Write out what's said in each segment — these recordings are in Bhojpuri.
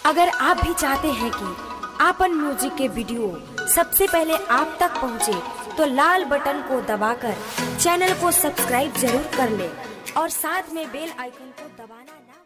अगर आप भी चाहते हैं कि आपन म्यूजिक के वीडियो सबसे पहले आप तक पहुंचे, तो लाल बटन को दबाकर चैनल को सब्सक्राइब जरूर कर ले और साथ में बेल आइकन को दबाना ना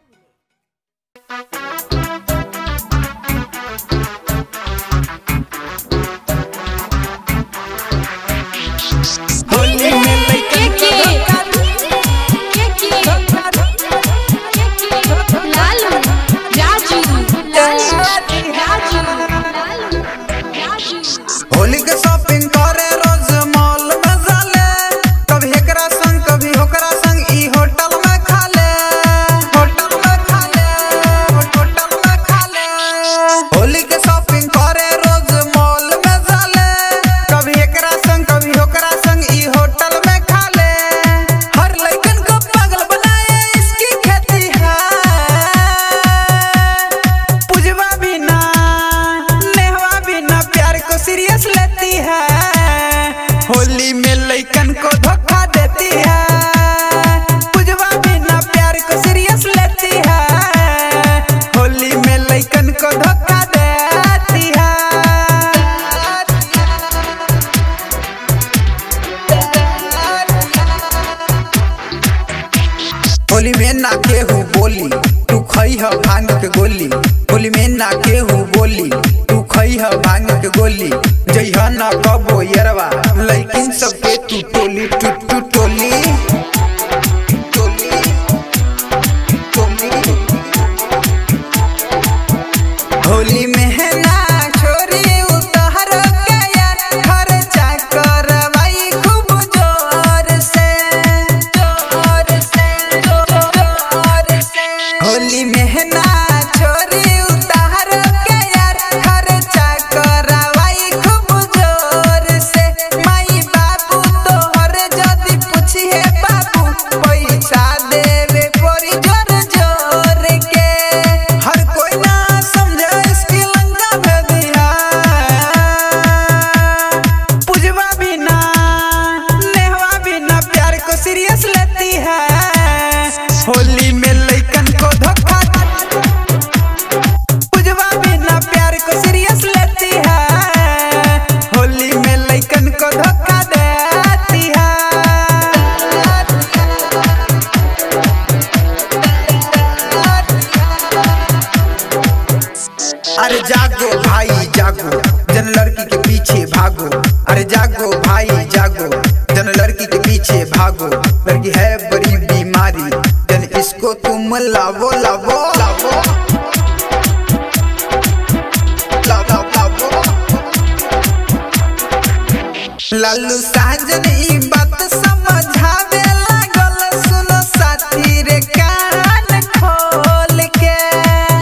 होली के शॉपिंग करे रोज मॉल में जाले, कभी एकरा संग कभी ओकरा संग ई होटल में खा ले, होटल में खा ले, होटल में खा ले। होली के शॉपिंग करे रोज मॉल में जाले, कभी एकरा संग कभी ओकरा संग ई होटल में खा ले। हर लड़कन को पागल बनाए इसकी खेती है, पूजवा भी ना नेहवा भी ना प्यार को सीरियस लेती है। होली में लइकन को धोखा देती है, पूजवा भी ना प्यार को सीरियस लेती है। होली में लइकन को धोखा देती है। होली में ना केहू बोली तू खई ह भांग के गोली, होली में ना केहू बोली तू खई ह भांग के गोली। जइहा ना कबो यरवा लइकिन सबके तू टोली टू टोली टोली टोली। होली में है ना छोरी उतार के यार, खर्चा करवाई खूब जोर से जोर से जोर से। होली में है ना छोरी उतार के यार, खर्चा करवाई खूब जोर से। माई बाबू तोहर जदी पूछिए बाबू, पैसा देवे पड़ी जोर जोर के। हर कोई ना समझे इसकी लंका में दिया, पूजवा भी ना नेहवा भी ना प्यार को सीरियस लेती है। होली में लइकन को धोखा, पूजवा भी ना प्यार को सीरियस लेती है। होली में लइकन को धोखा देती है। अरे जागो भाई जागो, जन लड़की के पीछे भागो। अरे जागो भाई जागो, जन लड़की के पीछे भागो। लड़की है बड़ी बीमारी, जन इसको तुम लावो लावो लावो लावो लावो। लालू साजन ई बात समझावे लागल, सुनो साथी रे कान खोल के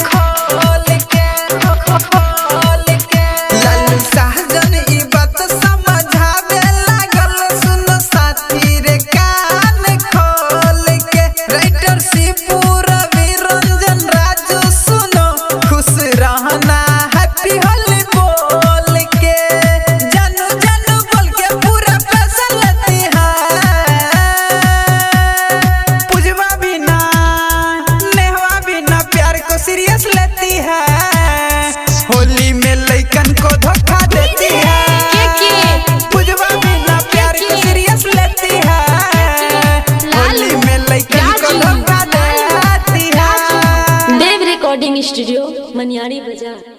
खोल के खोल के। लालू साजन ई बात समझावे लागल, सुनो साथी रे कान खोल के। राइटर शिपू रवि रंजन राजू सुनो, खुश रहना हैप्पी होली बोल के। जानू जानू बोल के पूरा पैसा लेती है, पूजवा भी ना नेहवा भी ना प्यार को सीरियस लेती है। होली में लइकन को धोखा देती है, पूजवा भी ना प्यार को सीरियस लेती है। होली में लइकन को धोखा देती है। देव रिकॉर्डिंग स्टूडियो मनियारी बाजार।